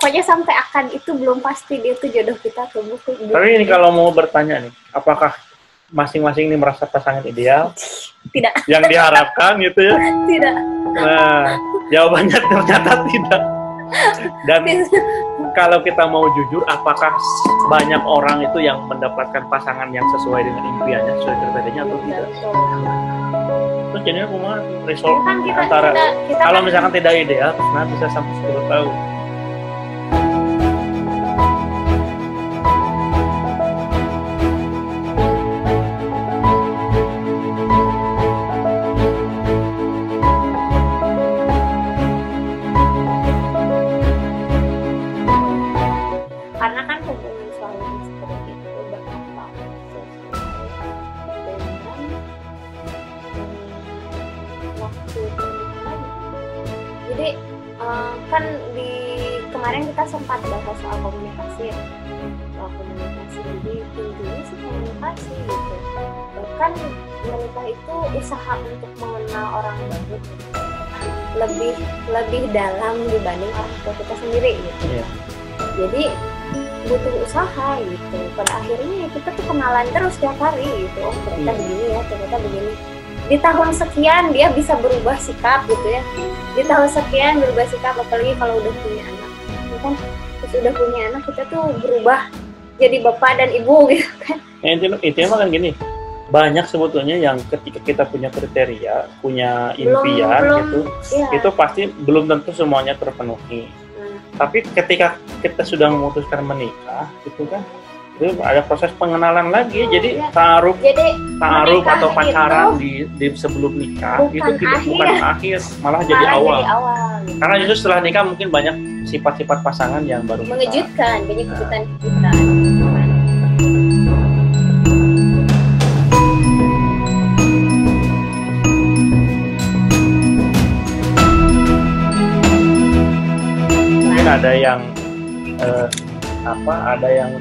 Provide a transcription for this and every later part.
pokoknya sampai akan itu belum pasti dia tuh jodoh kita atau bukan. Tapi ini kalau mau bertanya nih, apakah masing-masing ini merasa pasangan ideal? Tidak. Yang diharapkan gitu ya? Tidak. Nah, jawabannya ternyata tidak. Dan kalau kita mau jujur, apakah banyak orang itu yang mendapatkan pasangan yang sesuai dengan impiannya, sesuai kriterianya atau tidak? Terus jadinya aku mah resolve Kan antara kita kalau kan- misalkan tidak ideal, terus nanti bisa sampai 10 tahun. karena kan hubungan suami istri itu berdampak dengan waktu pernikahan. Jadi kan di kemarin kita sempat bahas soal komunikasi ya. Jadi intinya sih komunikasi gitu. Bahkan menikah itu usaha untuk mengenal orang baru lebih dalam dibanding orang tua kita sendiri gitu. Iya. Jadi butuh usaha gitu. Pada akhirnya kita tuh kenalan terus tiap hari gitu. Oh ternyata begini ya, ternyata begini. Di tahun sekian dia bisa berubah sikap gitu ya. Di tahun sekian berubah sikap, apalagi kalau udah punya anak. Ya kan, terus udah punya anak kita tuh berubah jadi bapak dan ibu gitu kan. Intinya kan gini, banyak sebetulnya yang ketika kita punya kriteria, punya impian gitu, iya. itu pasti belum tentu semuanya terpenuhi. Tapi ketika kita sudah memutuskan menikah, itu kan itu ada proses pengenalan lagi. Jadi taaruf atau pacaran di sebelum nikah bukan akhir, malah jadi awal. Karena justru setelah nikah mungkin banyak sifat-sifat pasangan yang baru mengejutkan, banyak kejutan. Ada yang ada yang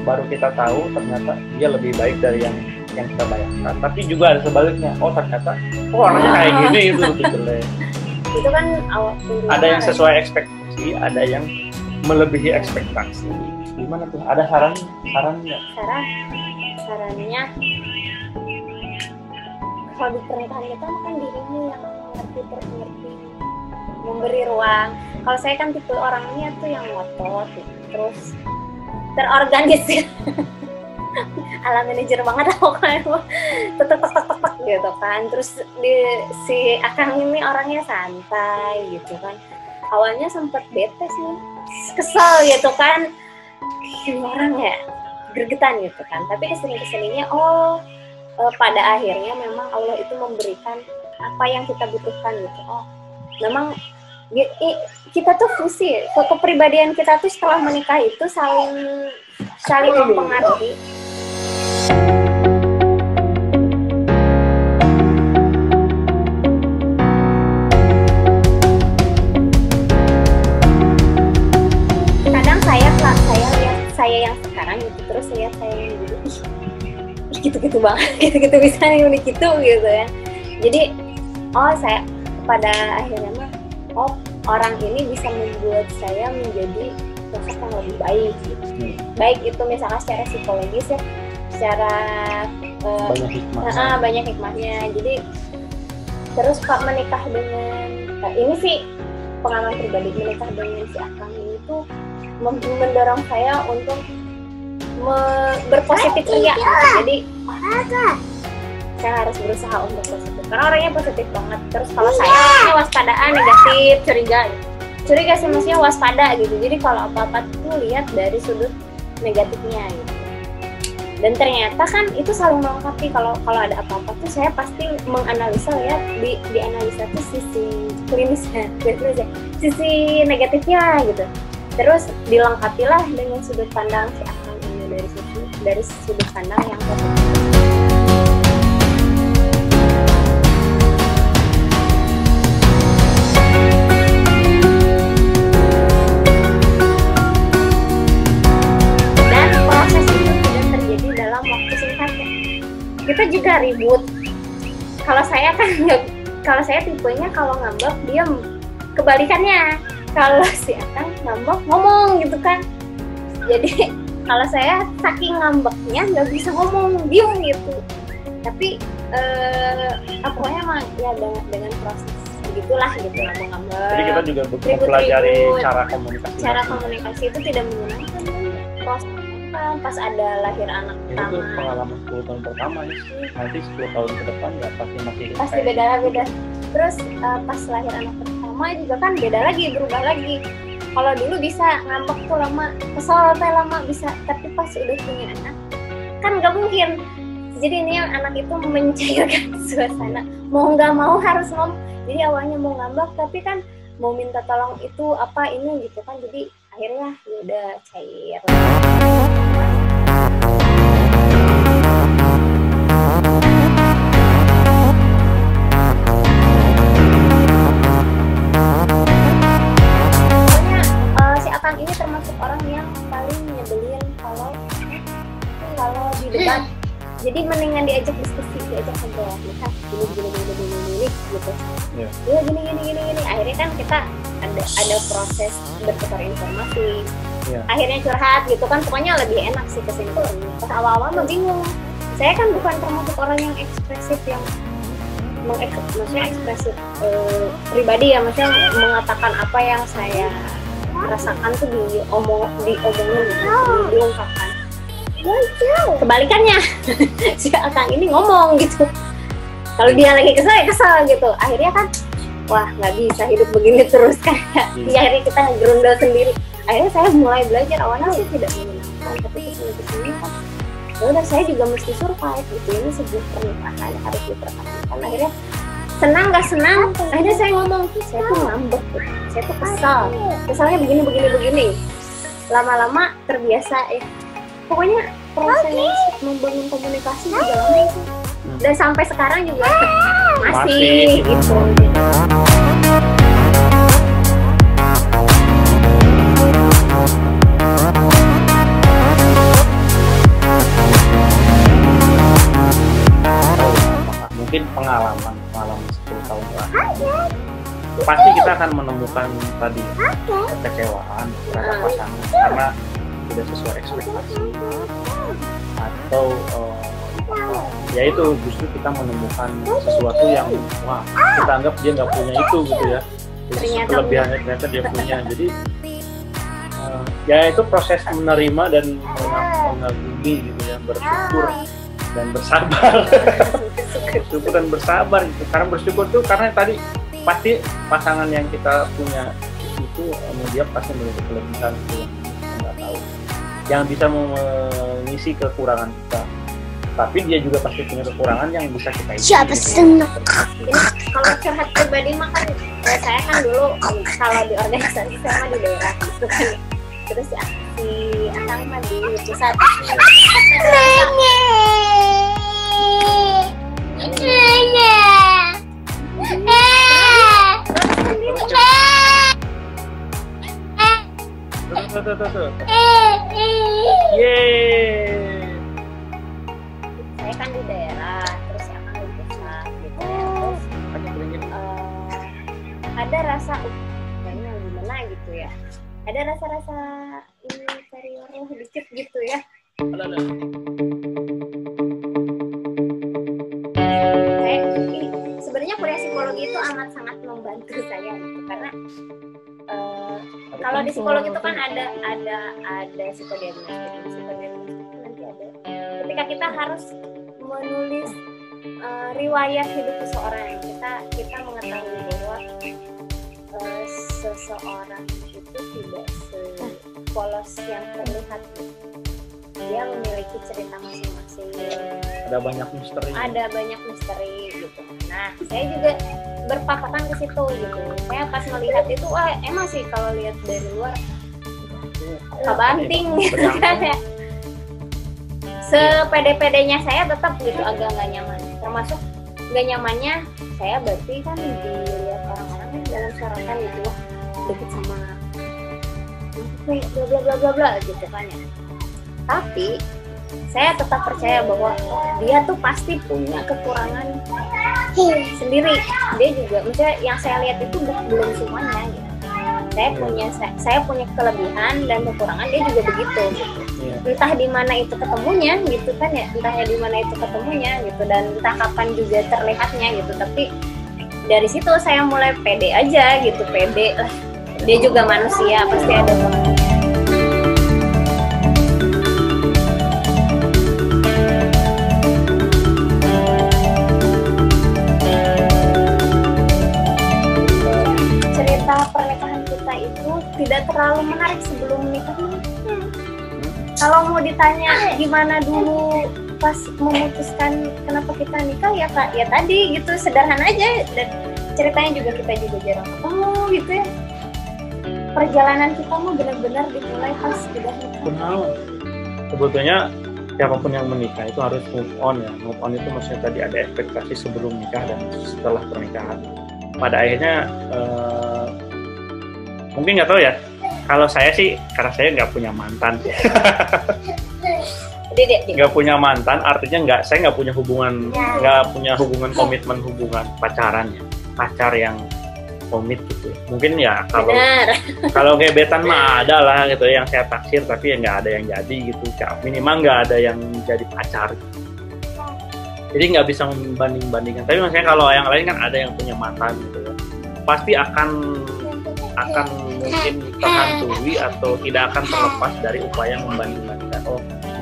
baru kita tahu ternyata dia lebih baik dari yang kita bayangkan, tapi juga ada sebaliknya, ternyata orangnya kayak gini itu lebih jelek. Itu kan ada yang sesuai ekspektasi, ada yang melebihi ekspektasi. Gimana tuh, ada sarannya? Sarannya kalau di pernikahan kita kan dirinya yang mengerti, memberi ruang. Kalau saya kan tipe orangnya tuh yang ngotot gitu, terus terorganisir. Ala manajer banget pokoknya, tek gitu kan. Terus si Akang ini orangnya santai gitu kan. Awalnya sempet bete sih, kesel gitu kan, ini orang ya gregetan gitu kan. Tapi kesini-kesininya pada akhirnya memang Allah itu memberikan apa yang kita butuhkan gitu. Memang kita tuh fusi, kepribadian kita tuh setelah menikah itu saling mempengaruhi. Kadang saya lihat saya yang sekarang gitu, terus lihat saya yang dulu, gitu-gitu banget, gitu-gitu bisa nih gitu ya. Jadi saya pada akhirnya mah orang ini bisa membuat saya menjadi sosok yang lebih baik gitu. Baik itu misalnya secara psikologis ya, secara banyak hikmahnya. Jadi terus Pak menikah dengan ini sih pengalaman pribadi, menikah dengan si Akang ini tuh mendorong saya untuk berpositif ria. Jadi saya harus berusaha untuk positif karena orangnya positif banget. Terus kalau saya waspadaan, negatif, curiga sih, maksudnya waspada gitu. Jadi kalau apa-apa tuh lihat dari sudut negatifnya gitu. Dan ternyata kan itu saling melengkapi. Kalau ada apa-apa tuh saya pasti menganalisa, lihat di analisa tuh sisi klinisnya, sisi negatifnya gitu. Terus dilengkapilah dengan sudut pandang si Akang ini dari sudut pandang yang positif. Kita juga ribut. Kalau saya tipenya kalau ngambek dia kebalikannya. kalau si Akang ngambek ngomong gitu kan. Jadi kalau saya saking ngambeknya nggak bisa ngomong, diem gitu. Tapi pokoknya emang ya dengan proses begitulah gitu, ngambek. Jadi kita juga butuh mempelajari cara komunikasi. Cara komunikasi itu tidak menggunakan proses. Pas ada lahir anak pertama. Itu pengalaman 10 tahun pertama ya. Nanti 10 tahun ke depan ya pasti beda. Terus pas lahir anak pertama juga kan beda lagi, berubah lagi. Kalau dulu bisa ngambek tuh lama, kesel teh lama bisa, tapi pas udah punya anak kan nggak mungkin. Jadi ini yang anak itu mencairkan suasana, mau nggak mau harus ngomong. Jadi awalnya mau ngambek tapi kan mau minta tolong itu apa ini gitu kan, jadi akhirnya ya udah cair. Pokoknya si Akang ini termasuk orang yang paling nyebelin kalau di debat. Jadi mendingan diajak diskusi, diajak ngobrol, lihat gini gitu. Ya gini. Akhirnya kan kita ada proses bertukar informasi. Akhirnya curhat gitu kan, pokoknya lebih enak sih kesimpulannya. Pas awal-awal mah bingung. Saya kan bukan termasuk orang yang ekspresif, yang maksudnya ekspresif pribadi ya, maksudnya mengatakan apa yang saya rasakan tuh diomongin gitu, diungkapkan. Kebalikannya si Akang ini ngomong gitu. Kalau dia lagi kesel gitu, akhirnya kan wah nggak bisa hidup begini terus kan. Akhirnya kita ngerundel sendiri. Akhirnya saya mulai belajar, awalnya sih tidak menyenangkan, tapi kesini kan ya udah, saya juga mesti survive gitu. Ini sebuah pernikahan harus dipertahankan. Akhirnya senang nggak senang, akhirnya saya ngomong, saya tuh ngambek gitu. Saya tuh kesalnya begini. Lama-lama terbiasa ya. Pokoknya proses membangun komunikasi juga lama sih. Dan sampai sekarang juga masih gitu. Mungkin pengalaman 10 tahun terakhir. Pasti kita akan menemukan tadi kekecewaan terhadap pasangan karena tidak sesuai ekspektasi, atau ya itu justru kita menemukan sesuatu yang wah kita anggap dia nggak punya itu gitu ya, kelebihannya ternyata dia punya. Jadi ya itu proses menerima dan mengagumi gitu ya, bersyukur dan bersabar. Bersyukur dan bersabar gitu. Karena bersyukur tuh karena tadi pasti pasangan yang kita punya itu dia pasti memiliki kelebihan itu nggak tahu, yang bisa mengisi kekurangan kita, tapi dia juga pasti punya kekurangan yang bisa kita isi. Siapa senang? Kalau curhat pribadi mah kan saya kan dulu kalau di organisasi saya mah di daerah gitu kan, terus ya si Akang mah di pusat. Tuh. Yeay. Saya kan di daerah, terus ya kan di pusat gitu ya. Terus ada rasa kayaknya gimana gitu ya. Ada rasa inferior dikit gitu ya. Sebenarnya kuliah psikologi itu amat sangat membantu saya gitu, karena kalau di psikologi itu kan ada psikodiagnostik nanti ada. Ketika kita harus menulis riwayat hidup seseorang, kita mengetahui bahwa seseorang itu tidak sepolos yang terlihat. Dia memiliki cerita masing-masing. Ada banyak misteri gitu. Nah, saya juga berpatokan ke situ gitu. Saya pas melihat itu, wah emang sih kalau lihat dari luar kebanting gitu kan ya. Sepede-pedenya saya tetap gitu agak nggak nyaman. Termasuk nggak nyamannya saya berarti kan dilihat orang-orang yang dalam sorotan gitu, wah deket sama bla bla bla bla gitu kan ya. Tapi saya tetap percaya bahwa dia tuh pasti punya kekurangan sendiri. Dia juga, maksudnya yang saya lihat itu belum semuanya gitu. Saya punya kelebihan dan kekurangan, dia juga begitu. Entah di mana itu ketemunya gitu kan ya, entah ya di mana itu ketemunya gitu, dan entah kapan juga terlihatnya gitu. Tapi dari situ saya mulai pede aja gitu, pede lah. Dia juga manusia, pasti ada banget. Pernikahan kita itu tidak terlalu menarik sebelum menikah. Kalau mau ditanya gimana dulu pas memutuskan kenapa kita nikah, ya Kak, ya tadi gitu, sederhana aja, dan ceritanya juga kita juga jarang ketemu gitu ya. Perjalanan kita mau benar-benar dimulai pas sudah nikah. Benar. Sebetulnya siapapun yang menikah itu harus move on ya. Move on itu maksudnya tadi ada ekspektasi sebelum nikah dan setelah pernikahan. Pada akhirnya mungkin nggak tahu ya, kalau saya sih, karena saya nggak punya mantan. Nggak punya mantan artinya saya nggak punya hubungan komitmen, hubungan pacaran ya, pacar yang komit gitu. Mungkin ya kalau gebetan mah ada lah gitu yang saya taksir, tapi ya nggak ada yang jadi gitu, minimal nggak ada yang jadi pacar. Jadi nggak bisa membanding-bandingkan. Tapi maksudnya kalau yang lain kan ada yang punya mantan gitu ya, pasti akan mungkin terhantui atau tidak akan terlepas dari upaya membanding-bandingkan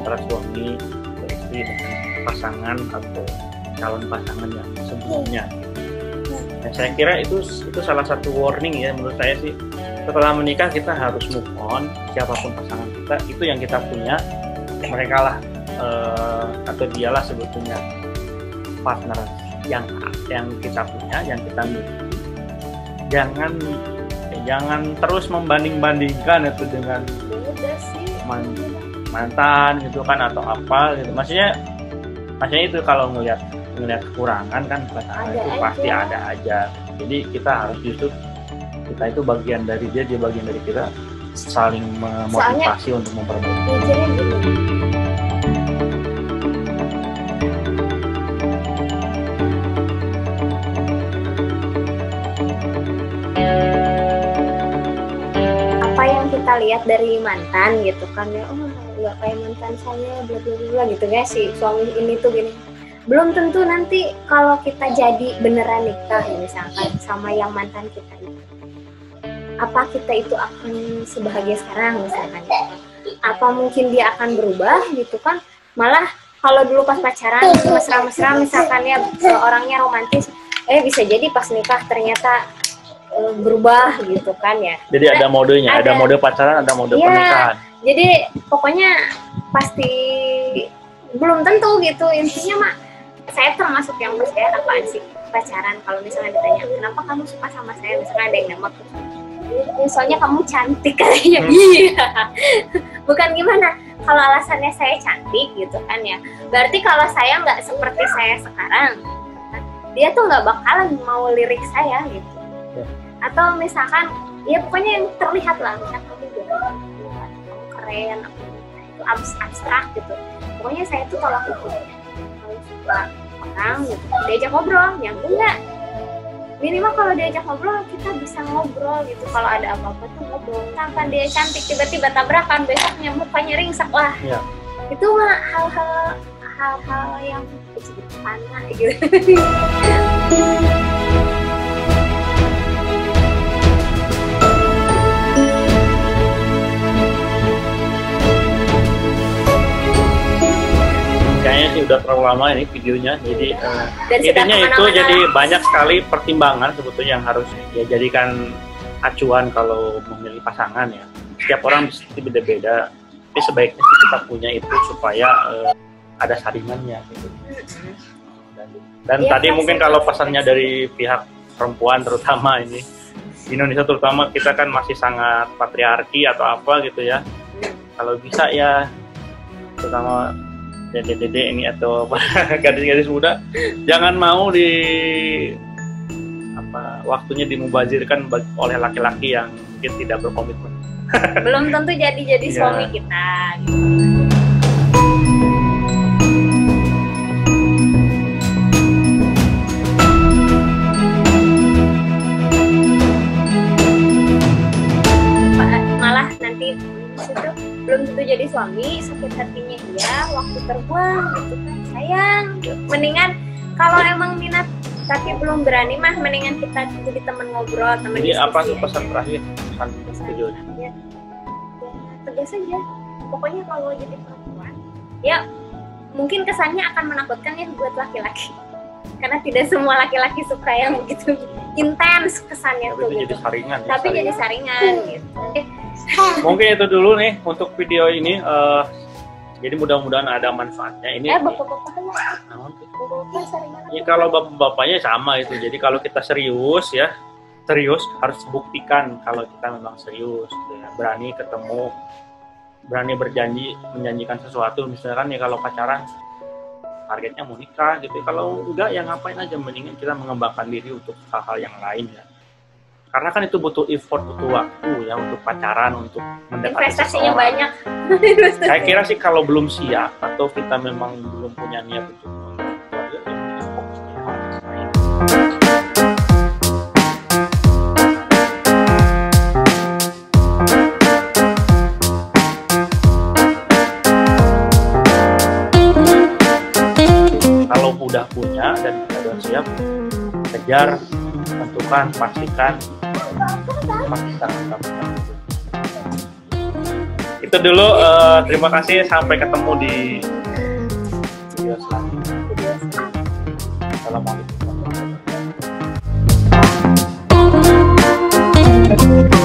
antara suami atau istri dengan pasangan atau calon pasangan yang sebelumnya. Dan saya kira itu salah satu warning ya menurut saya sih. Setelah menikah kita harus move on, siapapun pasangan kita, itu yang kita punya, mereka lah atau dialah sebetulnya partner yang kita punya, yang kita miliki. Jangan terus membanding-bandingkan itu dengan mantan gitu kan atau apa gitu. Maksudnya itu kalau ngelihat kekurangan kan pasangan itu pasti ada aja. Jadi kita harus justru, kita itu bagian dari dia bagian dari kita, saling memotivasi untuk memperbaiki. Kita lihat dari mantan gitu kan ya, nggak kayak mantan saya bla bla bla gitu ya, si suami ini tuh gini. Belum tentu nanti kalau kita jadi beneran nikah misalkan sama yang mantan kita itu, apa kita itu akan sebahagia sekarang misalkan ya? Apa mungkin dia akan berubah gitu kan? Malah kalau dulu pas pacaran mesra-mesra misalkan ya, orangnya romantis, bisa jadi pas nikah ternyata berubah gitu kan ya. Jadi ada modenya, ada mode pacaran, ada mode pernikahan. Jadi pokoknya pasti belum tentu gitu. Intinya mah saya termasuk yang kayak apaan sih pacaran, kalau misalnya ditanya kenapa kamu suka sama saya, misalnya ada yang nembak gitu, soalnya kamu cantik katanya. Iya. Bukan gimana, kalau alasannya saya cantik gitu kan ya, berarti kalau saya nggak seperti saya sekarang, dia tuh nggak bakalan mau lirik saya gitu. Atau misalkan ya pokoknya yang terlihat lah, misalkan kamu keren, itu abstrak gitu. Pokoknya saya tuh kalau suka orang gitu, diajak ngobrol, nyambung nggak? Minimal kalau diajak ngobrol kita bisa ngobrol gitu. Kalau ada apa-apa tuh ngobrol. Misalkan dia cantik tiba-tiba tabrakan, besoknya mukanya ringsek lah. Ya. Itu mah hal-hal yang sederhana gitu. Kayaknya sih udah terlalu lama ini videonya, jadi intinya itu jadi banyak sekali pertimbangan sebetulnya yang harus ya jadikan acuan kalau memilih pasangan ya. Setiap orang pasti beda-beda, tapi sebaiknya kita punya itu supaya ada saringannya gitu. Dan ya, tadi mungkin kalau pesannya dari pihak perempuan terutama ini di Indonesia terutama, kita kan masih sangat patriarki atau apa gitu ya. Kalau bisa ya, terutama dede-dede ini atau gadis-gadis muda, jangan mau waktunya dimubazirkan oleh laki-laki yang mungkin tidak berkomitmen. Belum tentu jadi suami kita gitu. sakit. Terus itu belum tentu jadi suami, sakit hatinya iya, waktu terbuang gitu kan, sayang. Mendingan kalau emang minat tapi belum berani mah, mendingan kita jadi teman ngobrol, teman Jadi diskusi. apa tuh pesan terakhir? Pesan videonya? Ya, tegas aja. Pokoknya kalau jadi perempuan, ya mungkin kesannya akan menakutkan ya buat laki-laki. Karena tidak semua laki-laki suka yang begitu intens kesannya Tapi tuh itu gitu. jadi saringan. Tapi jadi saringan gitu. Mungkin itu dulu nih untuk video ini. Jadi mudah-mudahan ada manfaatnya. Ini bapak-bapak kan bapak-bapak saringan. ya kalau bapak-bapaknya sama itu. Jadi kalau kita serius ya, serius harus buktikan kalau kita memang serius. Gitu ya. Berani ketemu, berani berjanji, menjanjikan sesuatu. Misalkan ya kalau pacaran, targetnya mau nikah gitu. Kalau enggak ya ngapain aja, mendingan kita mengembangkan diri untuk hal-hal yang lain ya. Karena kan itu butuh effort, butuh waktu ya untuk pacaran, untuk mendekati Investasinya seseorang. banyak. Saya kira sih kalau belum siap atau kita memang belum punya niat untuk keluarga, ya mungkin fokusnya harus lain. Kalau udah punya dan kita udah siap, kejar, tentukan, pastikan. Itu dulu, terima kasih, sampai ketemu di video selanjutnya. Assalamualaikum warahmatullahi wabarakatuh.